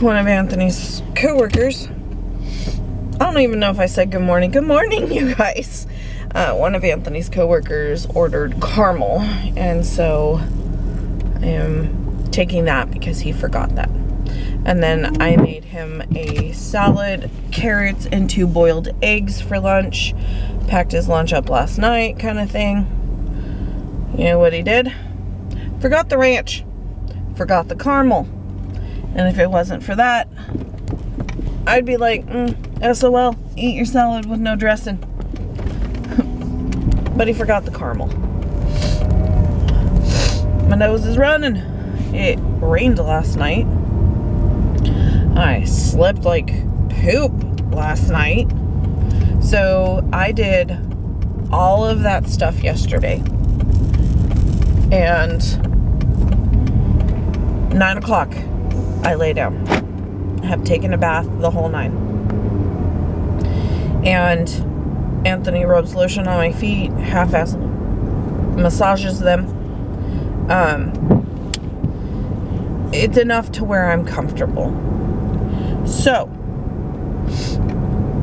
one of Anthony's co-workers, I don't even know if I said good morning. Good morning, you guys. One of Anthony's co-workers ordered caramel, and so I am taking that because he forgot that. And then I made him a salad, carrots, and 2 boiled eggs for lunch. Packed his lunch up last night, kind of thing. You know what he did? Forgot the ranch. Forgot the caramel. And if it wasn't for that, I'd be like, SOL, eat your salad with no dressing. But he forgot the caramel. My nose is running. It rained last night. I slept like poop last night. So I did all of that stuff yesterday. And 9 o'clock, I lay down. I have taken a bath, the whole 9. And Anthony rubs lotion on my feet, half-ass massages them. It's enough to where I'm comfortable. So,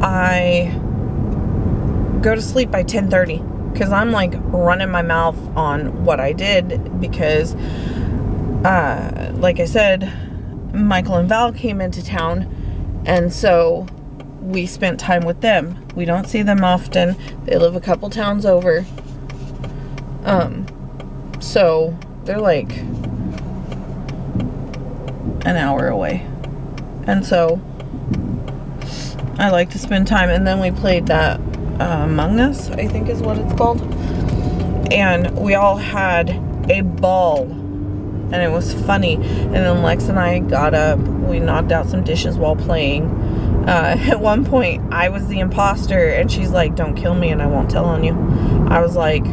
I go to sleep by 10:30 because I'm like running my mouth on what I did because, like I said, Michael and Val came into town, and so we spent time with them. We don't see them often. They live a couple towns over. So they're like an hour away. And so I like to spend time. And then we played that Among Us, I think is what it's called. And we all had a ball. And it was funny. And then Lex and I got up. We knocked out some dishes while playing. At one point, I was the imposter, and she's like, don't kill me and I won't tell on you. I was like,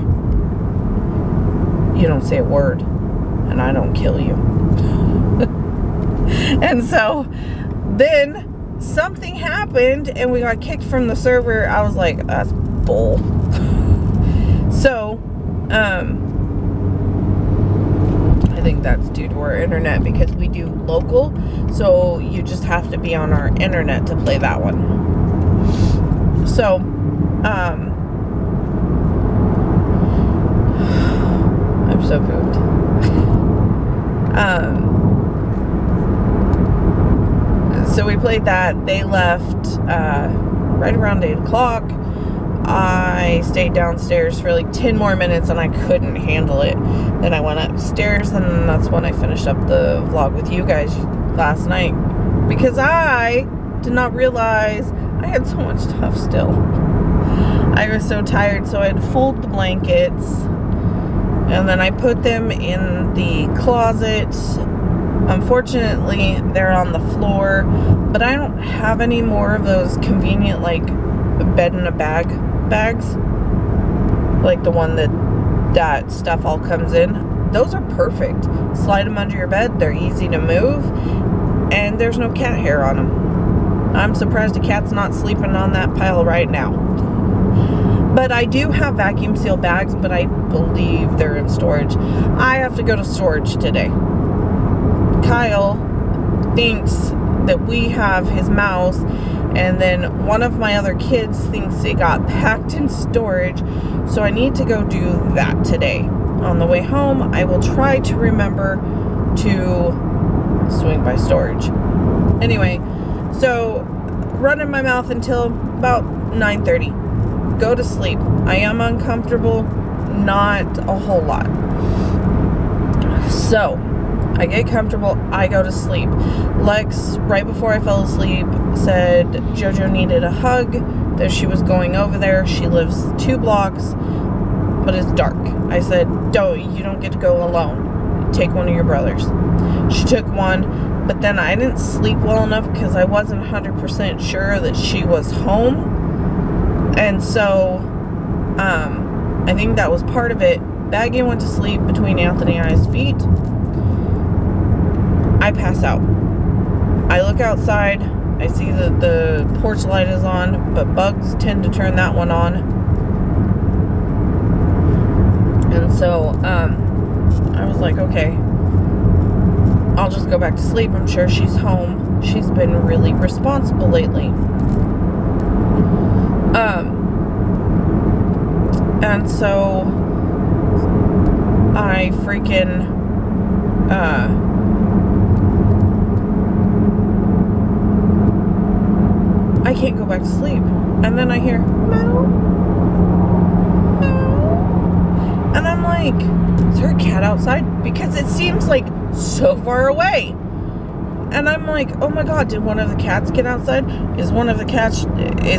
you don't say a word, and I don't kill you. And so, then, something happened, and we got kicked from the server. I was like, that's bull. So, I think that's due to our internet because we do local, so you just have to be on our internet to play that one. So, I'm so pooped. So we played that. They left right around 8 o'clock. I stayed downstairs for like 10 more minutes and I couldn't handle it. Then I went upstairs, and that's when I finished up the vlog with you guys last night. Because I did not realize I had so much stuff still. I was so tired, so I had to fold the blankets. And then I put them in the closet. Unfortunately, they're on the floor. But I don't have any more of those convenient, like, bed in a bag bags, like the one that stuff all comes in. Those are perfect. Slide them under your bed. They're easy to move, and there's no cat hair on them. I'm surprised a cat's not sleeping on that pile right now. But I do have vacuum seal bags, but I believe they're in storage. I have to go to storage today. Kyle thinks that we have his mouse, and then one of my other kids thinks it got packed in storage, so I need to go do that today. On the way home, I will try to remember to swing by storage. Anyway, so running my mouth until about 9:30. Go to sleep. I am uncomfortable, not a whole lot. So, I get comfortable, I go to sleep. Lex, right before I fell asleep, said JoJo needed a hug, that she was going over there. She lives 2 blocks, but it's dark. I said, you don't get to go alone. Take one of your brothers. She took one, but then I didn't sleep well enough because I wasn't 100% sure that she was home. And so, I think that was part of it. Baggy went to sleep between Anthony and I's feet. I pass out. I look outside. I see that the porch light is on, but bugs tend to turn that one on. And so, I was like, okay, I'll just go back to sleep. I'm sure she's home. she's been really responsible lately. And so I freaking, I can't go back to sleep. And then I hear, meow, meow. And I'm like, is there a cat outside? Because it seems like so far away. And I'm like, oh my God, did one of the cats get outside? Is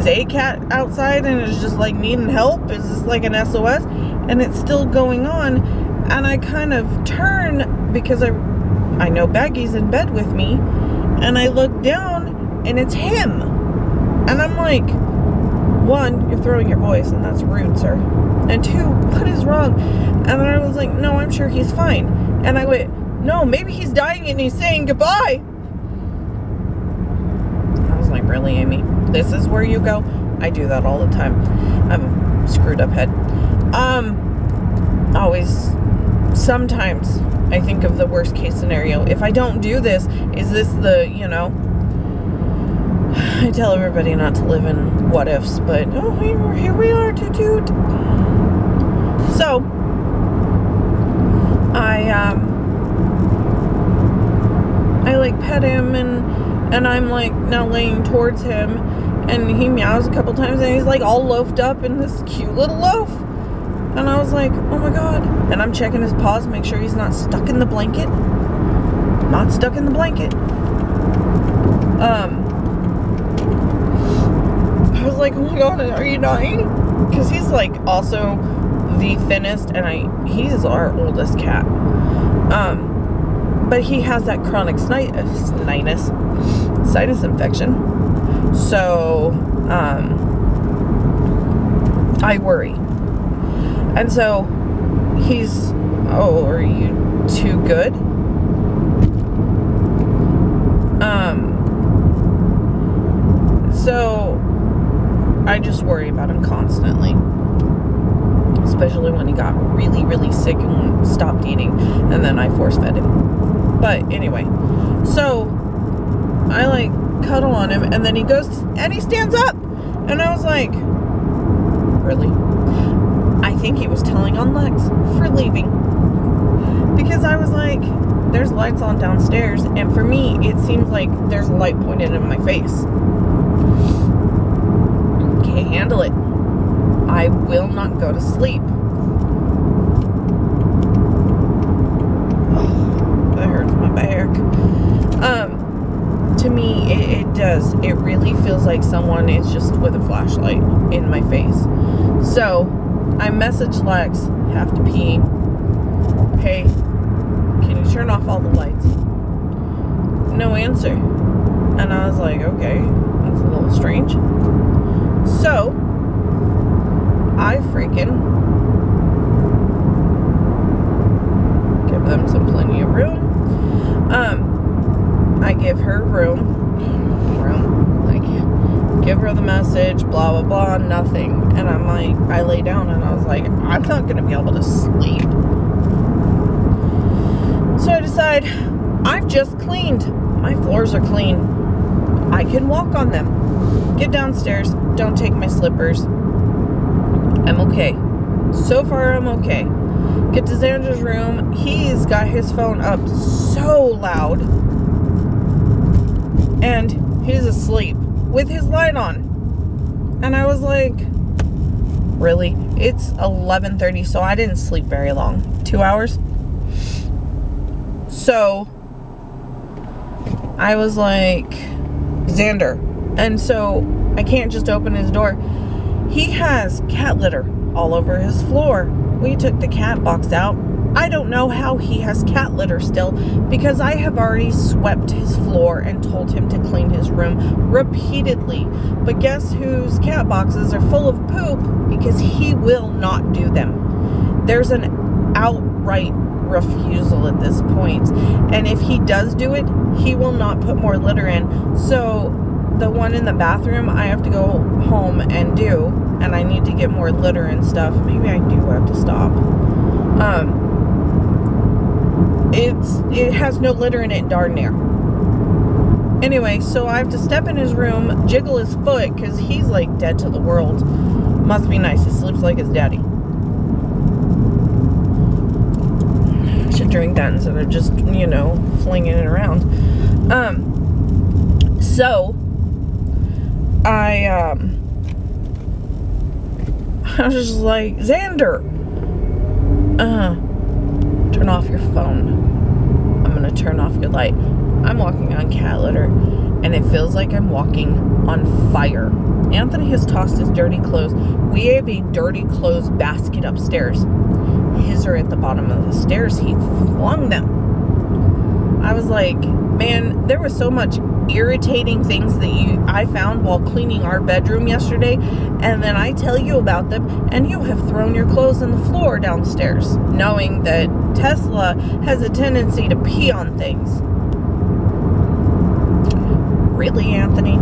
a cat outside and is just like needing help? Is this like an SOS? And it's still going on. And I kind of turn because I know Baggy's in bed with me. And I look down and it's him. And I'm like, one, you're throwing your voice and that's rude, sir. And two, what is wrong? And then I was like, no, I'm sure he's fine. And I went, no, maybe he's dying and he's saying goodbye. I was like, really, Amy? This is where you go? I do that all the time. I'm a screwed up head. Always, sometimes I think of the worst case scenario. If I don't do this, is this the, you know, I tell everybody not to live in what ifs, but oh, here we are, toot toot. So, I like pet him and I'm like now laying towards him and he meows a couple times and he's like all loafed up in this cute little loaf. And I was like, oh my God. And I'm checking his paws, make sure he's not stuck in the blanket. Not stuck in the blanket. I was like, oh my God, are you dying? Because he's like also the thinnest and he's our oldest cat. But he has that chronic sinus infection. So, I worry. And so, he's, oh, are you too good? So, I just worry about him constantly. Especially when he got really, really sick and stopped eating. And then I force fed him. But anyway. So, I like cuddle on him. And then he goes and he stands up. And I was like, really? I think he was telling on Lex for leaving. Because I was like, there's lights on downstairs. And for me, it seems like there's a light pointed in my face. Can't handle it. I will not go to sleep. Oh, that hurts my back. To me, it does. It really feels like someone is just with a flashlight in my face. So, I messaged Lex, have to pee. Hey, can you turn off all the lights? No answer. And I was like, okay, that's a little strange. So, I freaking give them plenty of room. I give her room, like, give her the message, blah, blah, blah, nothing. And I'm like, I lay down and I was like, I'm not going to be able to sleep. So I decide, I've just cleaned. My floors are clean. I can walk on them. Get downstairs. Don't take my slippers. I'm okay. So far, I'm okay. Get to Xander's room. He's got his phone up so loud. And he's asleep with his light on. And I was like, really? It's 11:30, so I didn't sleep very long. 2 hours? So, I was like, Xander. And so, I can't just open his door. He has cat litter all over his floor. We took the cat box out. I don't know how he has cat litter still, because I have already swept his floor and told him to clean his room repeatedly. But guess whose cat boxes are full of poop? Because he will not do them. There's an outright refusal at this point. And if he does do it, he will not put more litter in. So the one in the bathroom, I have to go home and do, and I need to get more litter and stuff. Maybe I do have to stop. It has no litter in it, darn near. Anyway, so I have to step in his room, jiggle his foot, because he's like dead to the world. Must be nice. He sleeps like his daddy. I should drink that instead of just, you know, flinging it around. So I was just like, Xander, turn off your phone. I'm gonna turn off your light. I'm walking on cat litter, and it feels like I'm walking on fire. Anthony has tossed his dirty clothes. We have a dirty clothes basket upstairs. His are at the bottom of the stairs. He flung them. I was like, man, there was so much irritating things that I found while cleaning our bedroom yesterday, and then I tell you about them, and you have thrown your clothes on the floor downstairs, knowing that Tesla has a tendency to pee on things. Really, Anthony?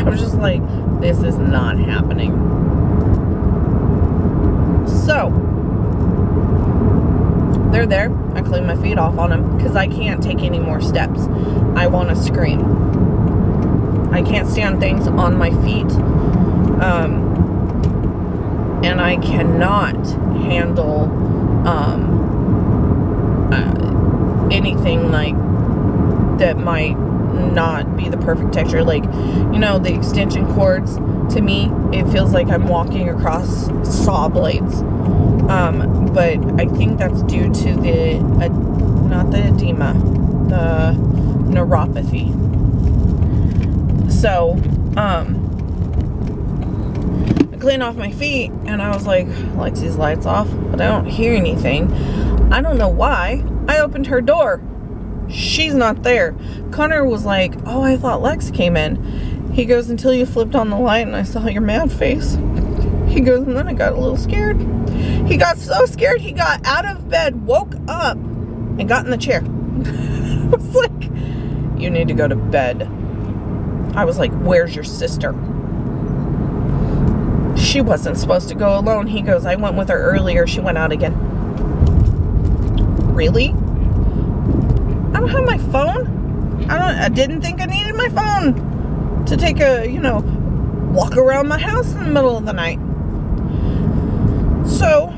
I was just like, this is not happening. So they're there. I clean my feet off on them because I can't take any more steps. I want to scream. I can't stand things on my feet. And I cannot handle anything like that might not be the perfect texture. Like, you know, the extension cords, to me, it feels like I'm walking across saw blades. But I think that's due to the, not the edema, the neuropathy. So, I cleaned off my feet, and I was like, Alexi's light's off, but I don't hear anything. I don't know why. I opened her door. She's not there. Connor was like, oh, I thought Lex came in. He goes, until you flipped on the light and I saw your mad face. He goes, and then I got a little scared. He got so scared, he got out of bed, woke up, and got in the chair. I was like, you need to go to bed. I was like, where's your sister? She wasn't supposed to go alone. He goes, I went with her earlier. She went out again. Really? I don't have my phone. I didn't think I needed my phone to take a, you know, walk around my house in the middle of the night. So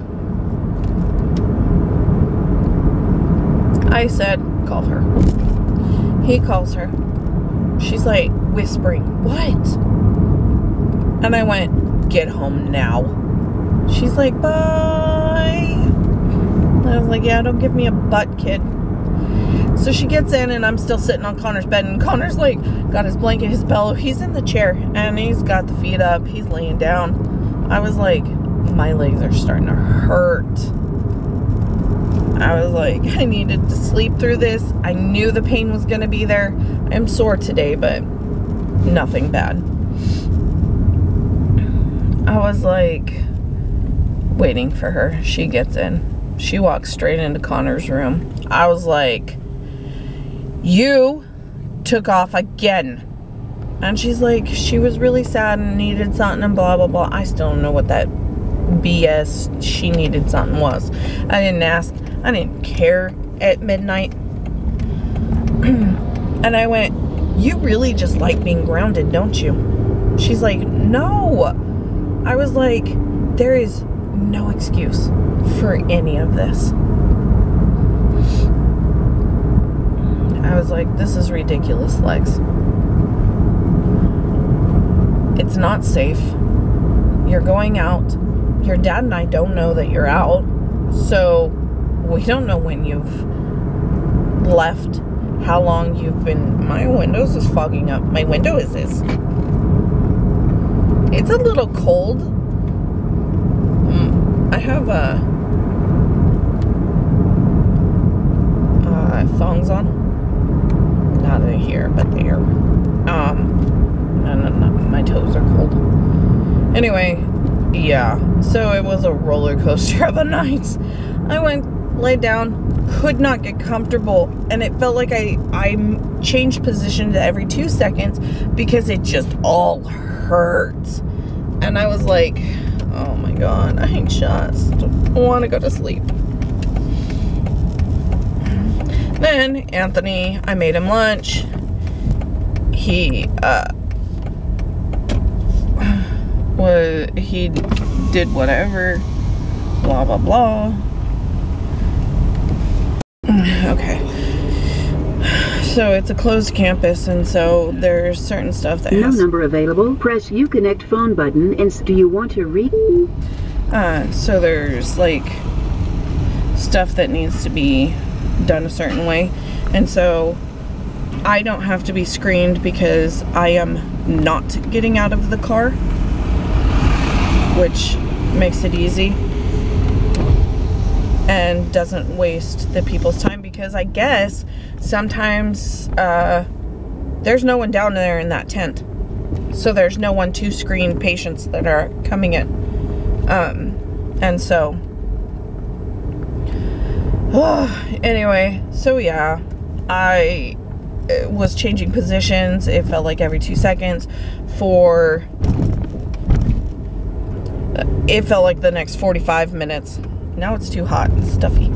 I said, call her. He calls her. She's like whispering, what? And I went, get home now. She's like, bye. I was like, yeah, don't give me a butt, kid. So she gets in, and I'm still sitting on Connor's bed, and Connor's like got his blanket, his pillow. He's in the chair, and he's got the feet up. He's laying down. I was like, my legs are starting to hurt. I was like, I needed to sleep through this. I knew the pain was going to be there. I'm sore today, but nothing bad. I was like waiting for her. She gets in. She walks straight into Connor's room. I was like, you took off again. And she's like, she was really sad and needed something and blah, blah, blah. I still don't know what that BS she needed something was. I didn't ask. I didn't care at midnight. And I went, you really just like being grounded, don't you? She's like, no. I was like, there is no excuse for any of this. I was like, this is ridiculous, Lex. It's not safe. You're going out. Your dad and I don't know that you're out. So we don't know when you've left, how long you've been. My windows is fogging up. My window is this. It's a little cold. I have thongs on. Not in here, but there. No, my toes are cold. Anyway, yeah. So it was a roller coaster of a night. I went, laid down, could not get comfortable, and it felt like I changed positions every 2 seconds because it just all hurt. And I was like, oh my god, I just want to go to sleep. Then Anthony, I made him lunch. he did whatever, blah blah blah. Okay, so it's a closed campus, and so there's certain stuff that no number available. Press Uconnect phone button. And do you want to read? So there's like stuff that needs to be done a certain way, and so I don't have to be screened because I am not getting out of the car, which makes it easy and doesn't waste the people's time, because I guess sometimes there's no one down there in that tent, so there's no one to screen patients that are coming in, and so anyway, so yeah, I was changing positions. It felt like every 2 seconds for it felt like the next 45 minutes. Now it's too hot and stuffy.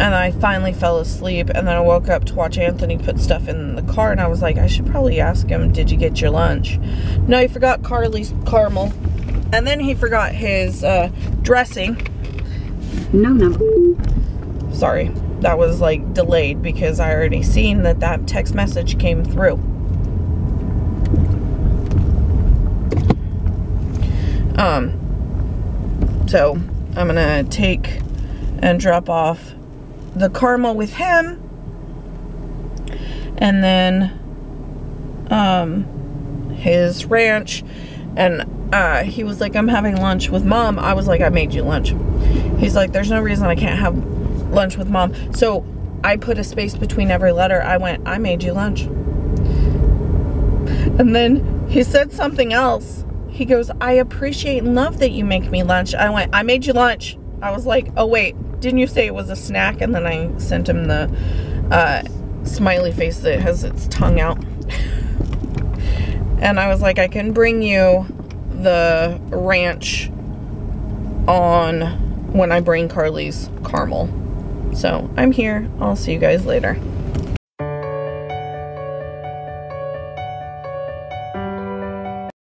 And I finally fell asleep, and then I woke up to watch Anthony put stuff in the car, and I was like, I should probably ask him, did you get your lunch? No, he forgot Carly's caramel, and then he forgot his dressing. No number. Sorry, that was like delayed because I already seen that text message came through. So I'm gonna take and drop off the caramel with him, and then his ranch, and he was like, I'm having lunch with Mom. I was like, I made you lunch. He's like, there's no reason I can't have lunch with Mom. So I put a space between every letter. I went, I made you lunch. And then he said something else. He goes, I appreciate and love that you make me lunch. I went, I made you lunch. I was like, oh wait, didn't you say it was a snack? And then I sent him the smiley face that has its tongue out. And I was like, I can bring you the ranch on when I bring Carly's caramel. So I'm here. I'll see you guys later.